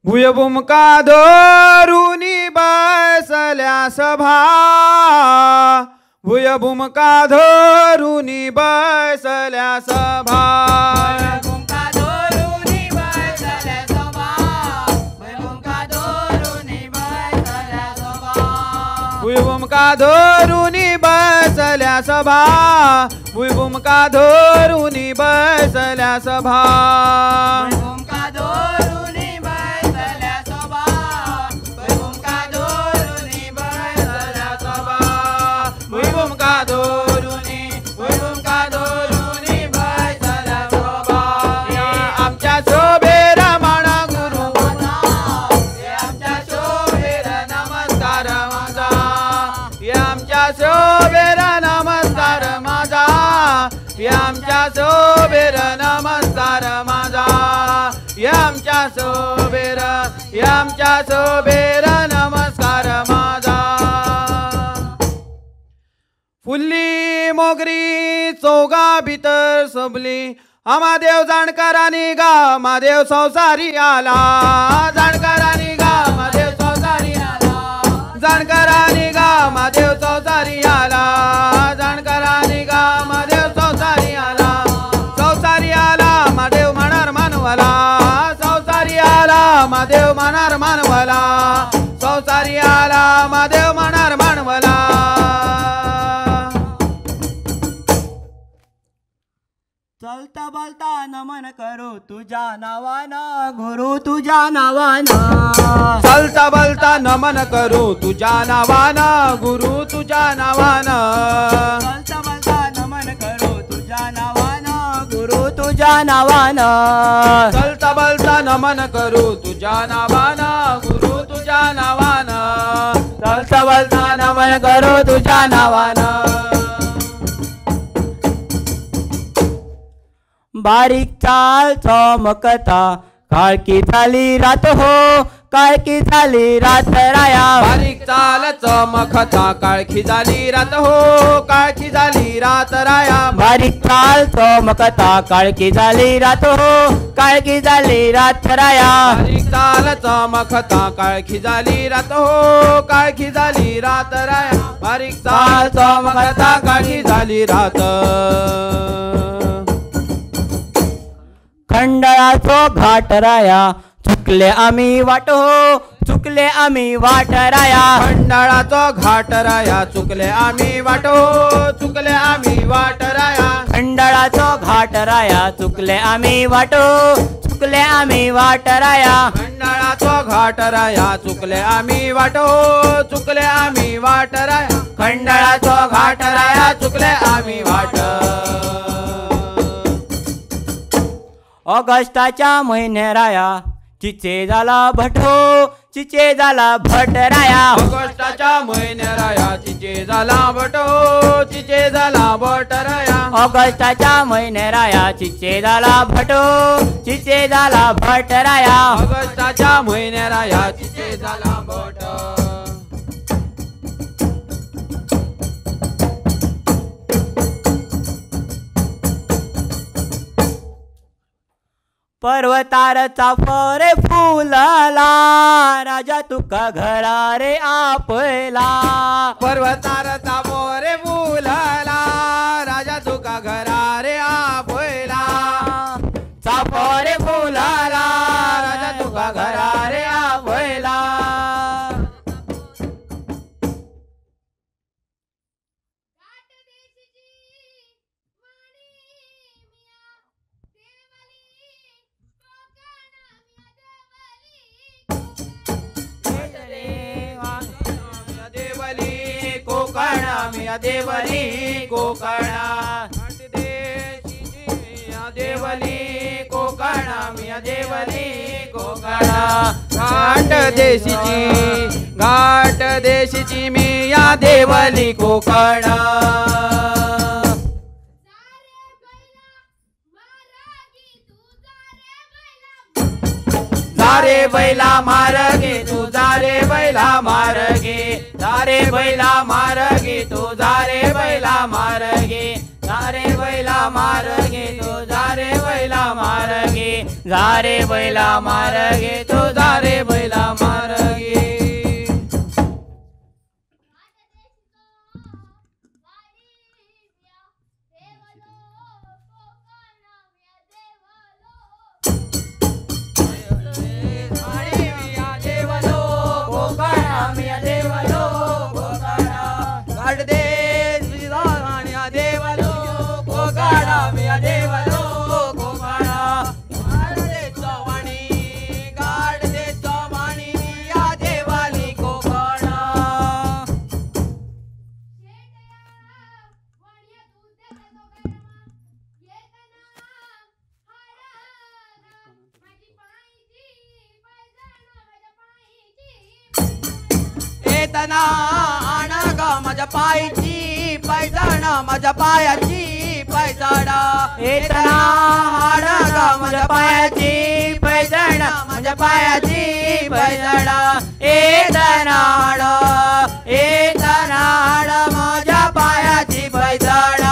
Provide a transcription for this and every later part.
भुयभूमका धरुनी बसल्या सभा, भुयभूमका धरुनी बसल्या सभा, भुयभूमका धरुनी बसल्या सभा, भुयभूमका धरुनी बसल्या सभा, भुयभूमका धरुनी बसल्या सभा, भुयभूमका धरुनी बसल्या सभा, भुयभूमका धरुनी बसल्या सभा. या आमच्या शोभेर म्हणा गुरु माझा, या आमच्या शोभेर नमस्कार माझा, या आमच्या शोभेर नमस्कार माझा, या आमच्या शोभेर नमस्कार माझा, या आमच्या शोभेर, या आमच्या शोभेर नमस्कार माझा. फुल्ली मोगरी चौगा भितर सोबली, आम्हा देव जाणकारांनी गा महादेव संसारी आला, जाणकारांनी गा महादेव संसारी आला, जाणकारांनी गा महादेव संसारी आला, जाणकारांनी गा महादेव संसारी आला, संसारी आला महादेव म्हणणार मानवाला, संसारी आला महादेव म्हणणार मानवाला, संसारी आला महादेव म्हणणार मानवाला. चलता बोलता नमन करू तुझ्या नावानं गुरु तुझ्या नावानं, चलता बोलता नमन करू तुझ्या नावानं गुरु तुझ्या नावानं, चलता बोलता नमन करू तुझ्या नावानं गुरु तुझ्या नावानं, चलता बोलता नमन करू तुझ्या नावानं गुरु तुझ्या नावानं, चलता बोलता नमन करू तुझ्या नावानं. बारीक चाल चमकता काळकी झाली रात हो, काळकी झाली रात राया, बारीक चाल चमकता काळखी झाली रात हो, काळखी झाली रात राया, बारीक चाल चमकता काळकी झाली रात हो, काळकी झाली रात राया, बारीक चाल चमकता काळखी झाली रात हो, काळखी झाली रात राया, बारीक चाल चमकता काळखी झाली रात. खंडाळाचो घाट राया चुकले आम्ही वाट हो, चुकले आम्ही वाट राया, खंडाळाचो घाट राया चुकले आम्ही वाट हो, चुकले आम्ही वाट राया, खंडाळाचो घाट राया चुकले आम्ही वाट हो, चुकले आम्ही वाट राया, खंडाळाचो घाट राया चुकले आम्ही वाट हो, चुकले आम्ही वाट राया, खंडाळाचो घाट राया चुकले आम्ही वाट. ऑगस्टाच्या महिने राया चिचे झाला भट हो, चिचे झाला भट राया, ऑगस्टाच्या महिन्या राया चिचे झाला भट हो, चिचे झाला भट राया, ऑगस्टाच्या महिने राया चिचे झाला भट हो, चिचे झाला भट राया, ऑगस्टाच्या महिन्या राया चिचे झाला भट. पर्वतार चाफरे फुलला राजा तुका घरा रे आपला, पर्वतारचा मोरे फुलला राजा तुका घरा रे आपला, चाफरे फुलला राजा तुका घरा रे आपला. देवली कोकणा देवली कोकणा मिया देवली कोकणा, घाट देशीची मिया देवली कोकणा. जारे बैला मारगे तू जारे बैला मारगे, जारे बैला मारगे तू जारे बैला मारगे, जारे बैला मारगे तू जारे बैला मारगे, जारे बैला मारगे तू जारे येताना आण ग माझ्या पायची पैजण माझ्या पायाची पैजण येताना आण ग माझ्या पायाची पैजण माझ्या पायाची पैजण येताना आण माझ्या पायाची पैजण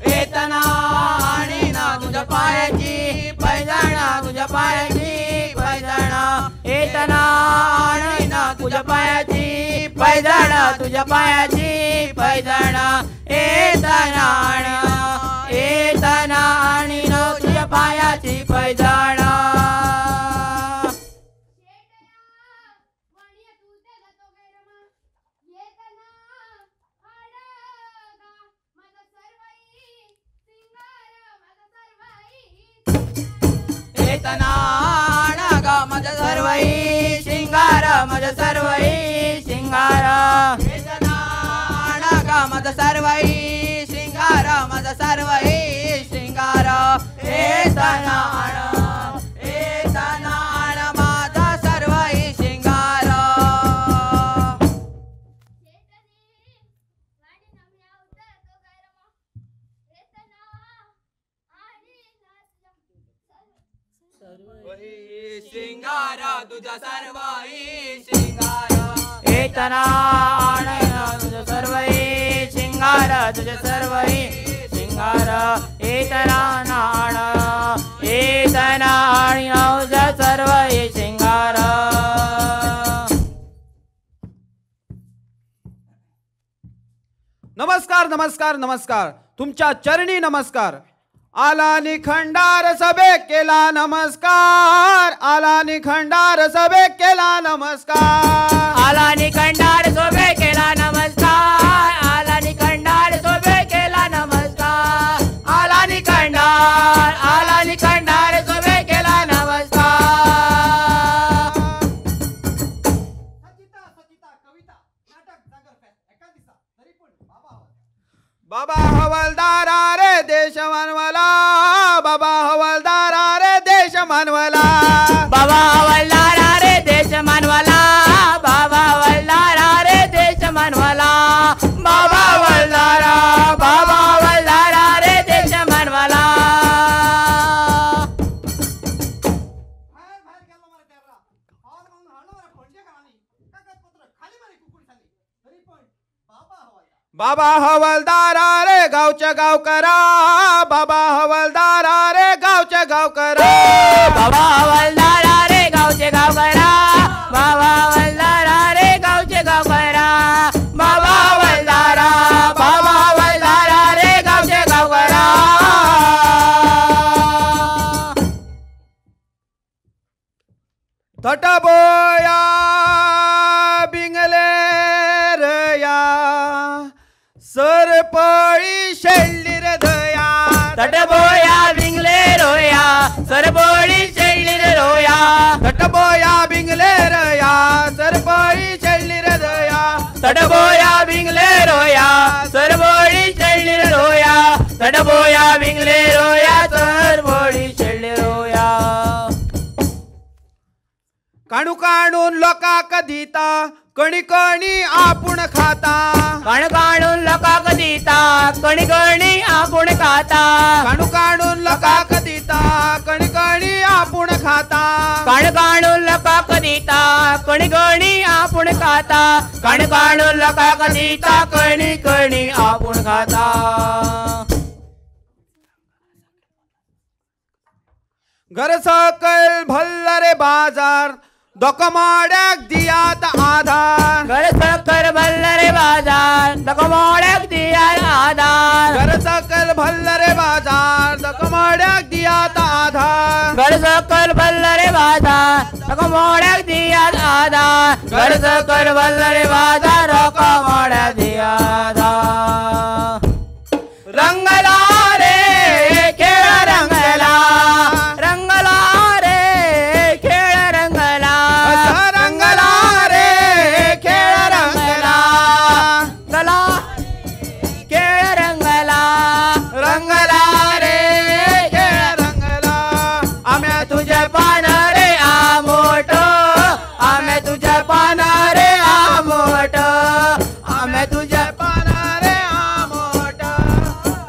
येताना आणि ना तुझ्या पायाची पैजण तुझ्या पायाची पैजण येताना आणि ना तुझ्या पायाची पैजण तुझ्या पायाची पैजण येताना आणि ना तुझ्या पायाची पैजण येताना ग माझा सर्वही शिंगार माझा सर्वही शिंगार येताना ग माझा सर्वही शिंगार माझा सर्वही शिंगार येताना माझा सर्वही शिंगार शिंगार तुझा सर्वही शिंगार येताना तुझा सर्वही शिंगार तुझा सर्वही शिंगार येताना तुझा सर्वही शिंगार नमस्कार नमस्कार नमस्कार तुमच्या चरणी नमस्कार आला निखंडार सभे केला नमस्कार आला निखंडार सभे केला नमस्कार आला निखंडार सभे केला नमस्कार आला निखंडार सभे केला नमस्कार आला निखंडार सभे केला नमस्कार बाबा हवालदार रे देश मानवला बाबा हवालदार रे देश मानवला बाबा हवालदार रे देश मानवाला बाबा हवालदार रे देश मानवाला बाबा हवालदार रे देश मानवाला बाबा हवालदार रे गावच्या गावकरा बाबा हवालदार रे गावच्या गावकरा बाबा हवालदार रे गावचे गावकरा बाबा हवालदार रे गावचे गावकरा बाबा हवालदार रे गावचे गावकरा तटबोया बिंगले रया सरपळी शेळली रे दया तटबोया बिंगले रोया सरबोळी शेळली रे रोया तटबोया बिंगले रया सरपळी शेळली रे दया तटबोया बिंगले रोया सरबोळी शेळली रे रोया तटबोया बिंगले रोया सरबोळी शेळली रोया काणू काणून लोकाक दिता कणी कणी आपण खाता कण काढून लोकाक दिता कणी कणी आपण खाता काणू काणून लोकाक दिता कणी कणी आपण खाता कण काढून लोकाक दिता कणी कणी आपण खाता कण काढून लोकाक दिता कणी कणी आपण खाता घर सकल भल्ल रे बाजार दोकमाड्याक दियात आधार घर सकल भल्ल रे बाजार दोकमाड्याक दियात आधार घर सकल भल्ल रे बाजार दोकमाड्याक दियात आधार घर सकल भल्ल रे बाजार दोकमाड्याक दियात आधार घर सकल भल्ल रे बाजार दोकमाड्याक दियात आधार रंगला रे खेळ रंगला रंगला रे खेळ रंगला रंगला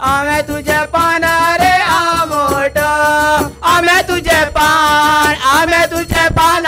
आम्या तुझे पान रे आंबट आम्या तुझे पान आम्या तुझे पान